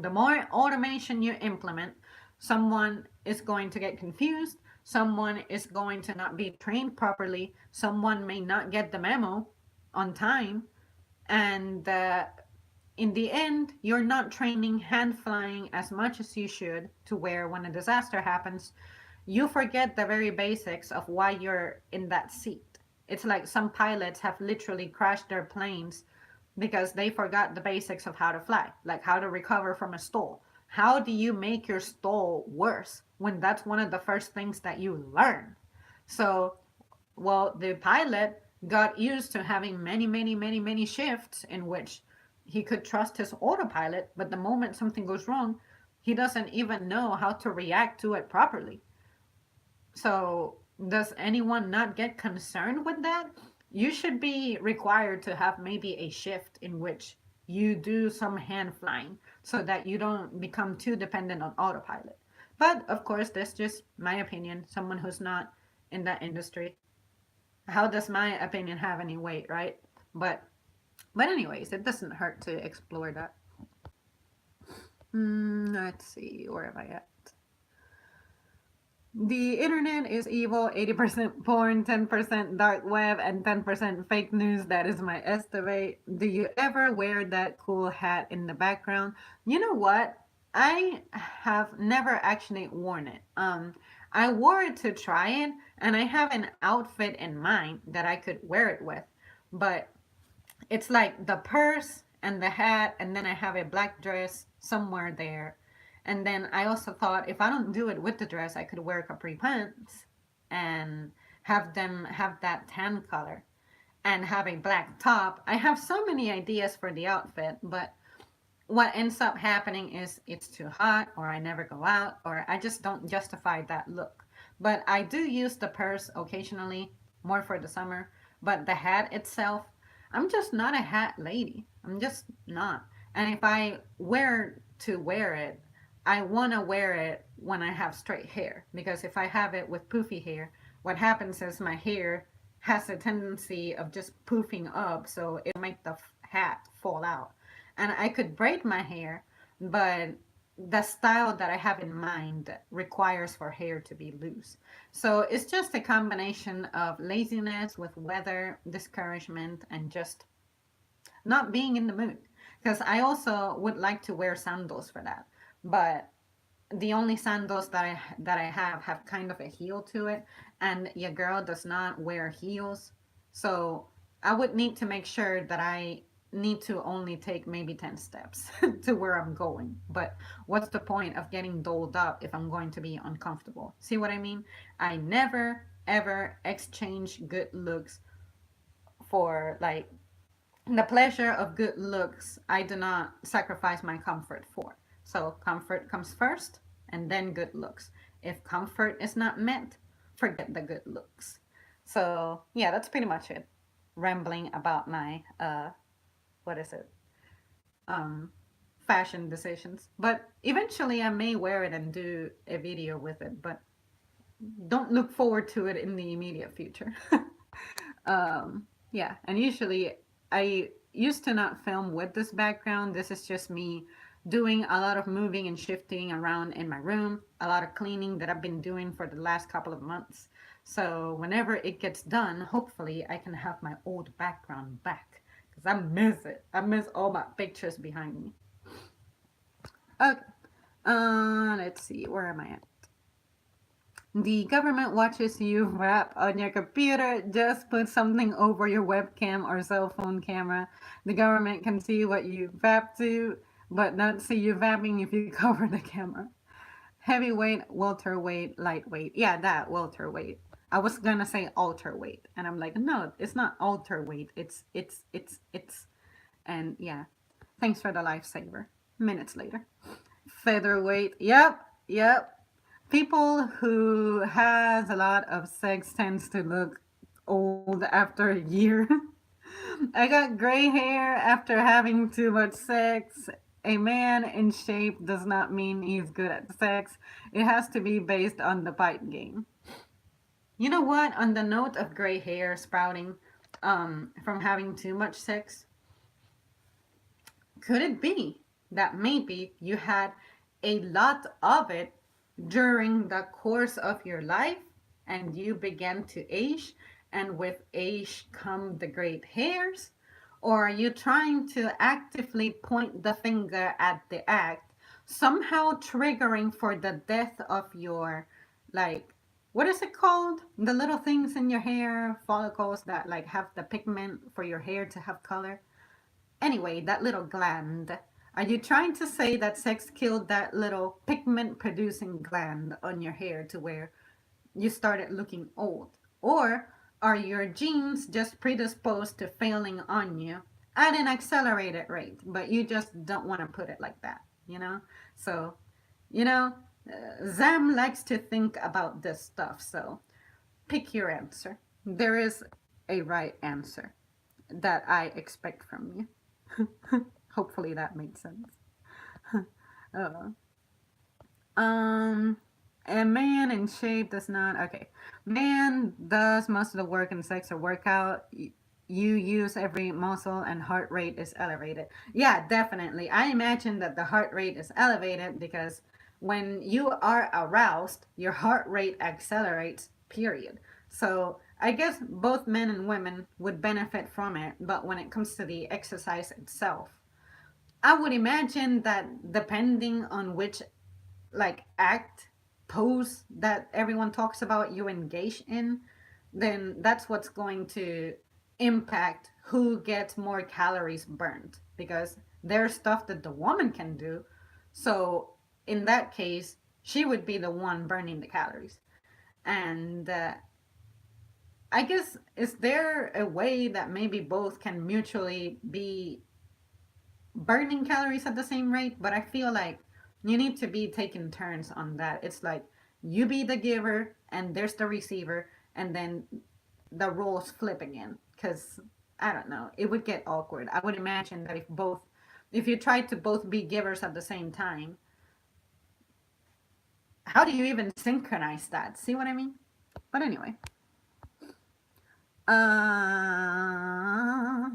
the more automation you implement, someone is going to get confused, someone is going to not be trained properly, someone may not get the memo on time, and in the end, you're not training hand flying as much as you should, to where when a disaster happens, you forget the very basics of why you're in that seat. It's like some pilots have literally crashed their planes because they forgot the basics of how to fly, like how to recover from a stall. How do you make your stall worse when that's one of the first things that you learn? So, well, the pilot got used to having many shifts in which he could trust his autopilot, but the moment something goes wrong, he doesn't even know how to react to it properly. So, does anyone not get concerned with that? You should be required to have maybe a shift in which you do some hand flying so that you don't become too dependent on autopilot. But of course, that's just my opinion, someone who's not in that industry. How does my opinion have any weight, right? But anyways, it doesn't hurt to explore that. Let's see, where am I at? The internet is evil, 80% porn, 10% dark web, and 10% fake news. That is my estimate. Do you ever wear that cool hat in the background? You know what? I have never actually worn it. I wore it to try it, and I have an outfit in mind that I could wear it with. But it's like the purse and the hat, and then I have a black dress somewhere there. And then I also thought if I don't do it with the dress, I could wear capri pants and have them have that tan color and have a black top. I have so many ideas for the outfit, but what ends up happening is it's too hot, or I never go out, or I just don't justify that look. But I do use the purse occasionally, more for the summer. But the hat itself, I'm just not a hat lady. I'm just not. And if I wear it, I want to wear it when I have straight hair. Because if I have it with poofy hair, what happens is my hair has a tendency of just poofing up, so it'll make the hat fall out. And I could braid my hair, but the style that I have in mind requires for hair to be loose. So it's just a combination of laziness with weather, discouragement, and just not being in the mood. Because I also would like to wear sandals for that, but the only sandals that I have kind of a heel to it, and your girl does not wear heels, so I would need to make sure that I need to only take maybe 10 steps to where I'm going. But what's the point of getting dolled up if I'm going to be uncomfortable? See what I mean? I never ever exchange good looks for like the pleasure of good looks. I do not sacrifice my comfort for. So comfort comes first and then good looks. If comfort is not met, forget the good looks. So yeah, that's pretty much it. Rambling about my what is it? Um fashion decisions. But eventually I may wear it and do a video with it, but don't look forward to it in the immediate future. Yeah, and usually I used to not film with this background. This is just me doing a lot of moving and shifting around in my room, a lot of cleaning that I've been doing for the last couple of months. So whenever it gets done, hopefully I can have my old background back because I miss it. I miss all my pictures behind me. Okay, let's see, where am I at? The government watches you rap on your computer. Just put something over your webcam or cell phone camera. The government can see what you vap to, but not see you vapping if you cover the camera. Heavyweight, welterweight, lightweight. Yeah, that welterweight. I was gonna say alterweight, and I'm like, no, it's not alterweight. It's, and yeah. Thanks for the lifesaver. Minutes later. Featherweight. Yep, yep. People who has a lot of sex tends to look old after a year. I got gray hair after having too much sex. A man in shape does not mean he's good at sex. It has to be based on the pipe game. You know what? On the note of gray hair sprouting from having too much sex, could it be that maybe you had a lot of it during the course of your life and you began to age, and with age come the great hairs? Or are you trying to actively point the finger at the act, somehow triggering for the death of your, like, what is it called? The little things in your hair, follicles that like have the pigment for your hair to have color. Anyway, that little gland. Are you trying to say that sex killed that little pigment producing gland on your hair to where you started looking old? Or are your genes just predisposed to failing on you at an accelerated rate, but you just don't want to put it like that, you know? So, you know, Zam likes to think about this stuff, so pick your answer. There is a right answer that I expect from you. Hopefully that made sense. Uh, um, a man in shape does not. Okay, man does most of the work in sex or workout. You use every muscle and heart rate is elevated. Yeah, definitely. I imagine that the heart rate is elevated because when you are aroused, your heart rate accelerates. Period. So I guess both men and women would benefit from it, but when it comes to the exercise itself, I would imagine that depending on which like act pose that everyone talks about you engage in, then that's what's going to impact who gets more calories burned because there's stuff that the woman can do. So in that case, she would be the one burning the calories. And I guess, is there a way that maybe both can mutually be burning calories at the same rate? But I feel like you need to be taking turns on that. It's like you be the giver and there's the receiver, and then the roles flip again. Because I don't know, it would get awkward. I would imagine that if you try to both be givers at the same time, how do you even synchronize that? See what I mean? But anyway, uh,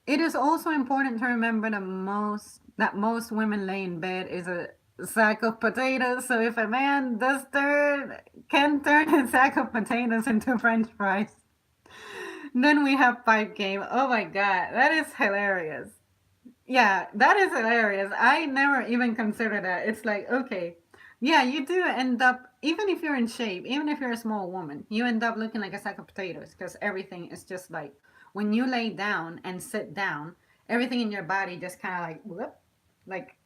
it is also important to remember that most women lay in bed is a sack of potatoes. So if a man can turn a sack of potatoes into French fries, then we have pipe game. Oh my god, that is hilarious. Yeah, that is hilarious. I never even considered that. It's like, okay, yeah, you do end up, even if you're in shape, even if you're a small woman, you end up looking like a sack of potatoes because everything is just like, when you lay down and sit down, everything in your body just kind of like, whoop, like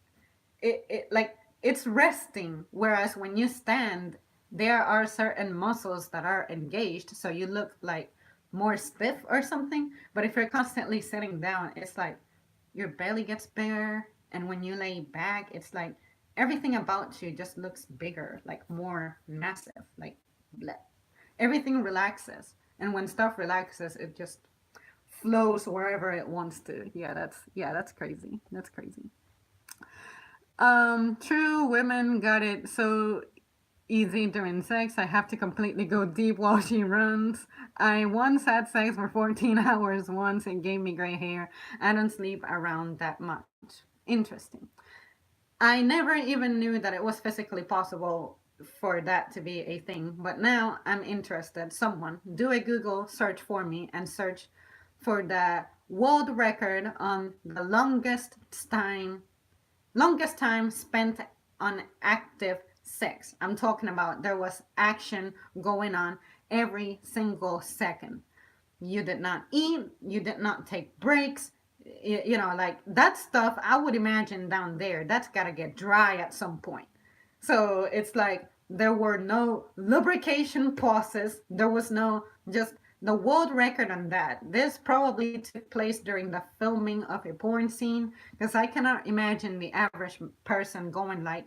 it's resting. Whereas when you stand, there are certain muscles that are engaged, so you look like more stiff or something. But if you're constantly sitting down, it's like your belly gets bigger, and when you lay back, it's like everything about you just looks bigger, like more massive, like bleh. Everything relaxes, and when stuff relaxes, it just flows wherever it wants to. Yeah, that's crazy. That's crazy. True, women got it so easy during sex. I have to completely go deep while she runs. I once had sex for 14 hours once. It gave me gray hair. I don't sleep around that much. Interesting. I never even knew that it was physically possible for that to be a thing, but now I'm interested. Someone do a Google search for me and search for the world record on the longest time spent on active sex. I'm talking about there was action going on every single second. You did not eat, you did not take breaks. Like that stuff, I would imagine down there, that's got to get dry at some point. So it's like there were no lubrication pauses. There was no just the world record on that. This probably took place during the filming of a porn scene because I cannot imagine the average person going like,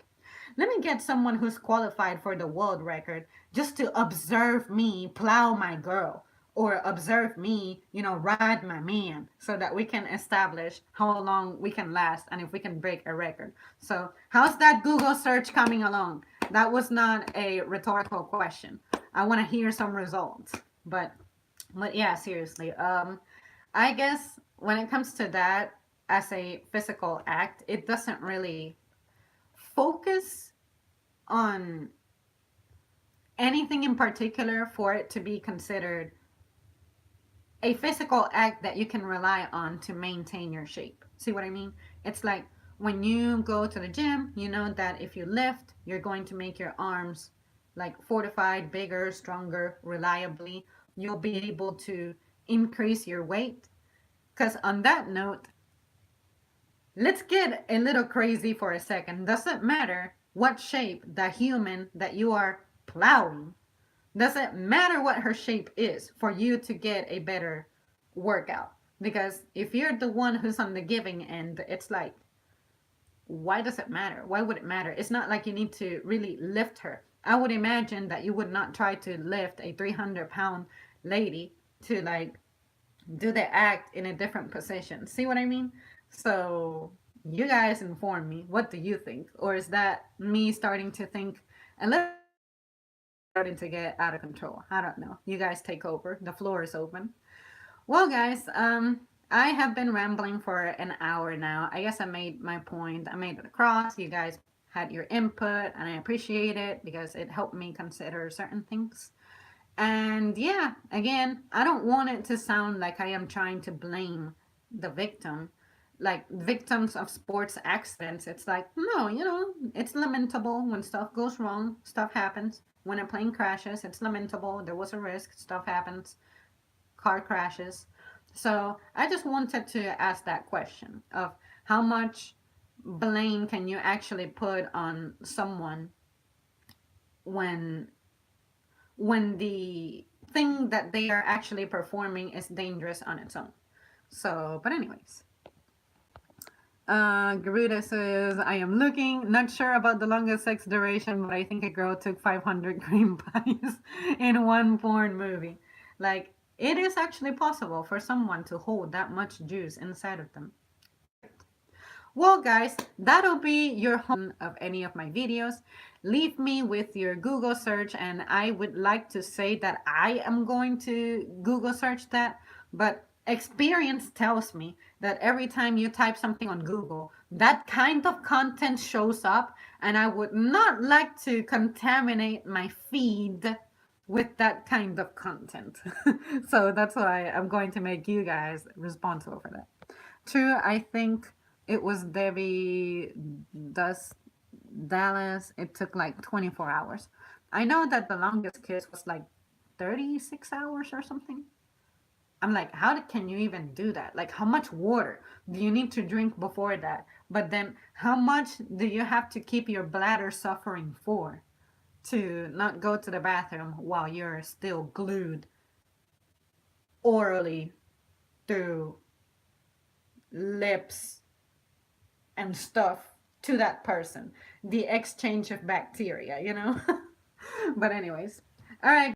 let me get someone who's qualified for the world record just to observe me plow my girl or observe me, ride my man so that we can establish how long we can last and if we can break a record. So, how's that Google search coming along? That was not a rhetorical question. I want to hear some results. But yeah, seriously. I guess when it comes to that as a physical act, it doesn't really focus on anything in particular for it to be considered a physical act that you can rely on to maintain your shape. See what I mean? It's like when you go to the gym, you know that if you lift, you're going to make your arms like fortified, bigger, stronger, reliably. You'll be able to increase your weight. Because on that note, let's get a little crazy for a second. Doesn't matter what shape the human that you are plowing, doesn't matter what her shape is for you to get a better workout. Because if you're the one who's on the giving end, it's like, why does it matter? Why would it matter? It's not like you need to really lift her. I would imagine that you would not try to lift a 300-pound lady to like do the act in a different position. See what I mean? So you guys inform me. What do you think? Or is that me starting to think a little starting to get out of control? I don't know. You guys take over. The floor is open. Well, guys, I have been rambling for an hour now. I guess I made my point. I made it across. You guys had your input, and I appreciate it because it helped me consider certain things. And yeah, again, I don't want it to sound like I am trying to blame the victim, like victims of sports accidents. It's like, no, it's lamentable when stuff goes wrong, stuff happens. When a plane crashes, it's lamentable. There was a risk, stuff happens, car crashes. So I just wanted to ask that question of how much blame can you actually put on someone when the thing that they are actually performing is dangerous on its own. So, but anyways. Garuda says, I am looking, not sure about the longest sex duration, but I think a girl took 500 cream pies in one porn movie. Like, it is actually possible for someone to hold that much juice inside of them. Well, guys, that'll be your home of any of my videos. Leave me with your Google search, and I would like to say that I am going to Google search that, but experience tells me that every time you type something on Google, that kind of content shows up, and I would not like to contaminate my feed with that kind of content. So that's why I'm going to make you guys responsible for that. True, I think it was Debbie Dust Dallas. It took like 24 hours. I know that the longest kiss was like 36 hours or something. I'm like, can you even do that? Like, how much water do you need to drink before that? But then, how much do you have to keep your bladder suffering for to not go to the bathroom while you're still glued orally through lips and stuff to that person? The exchange of bacteria. But anyways, all right.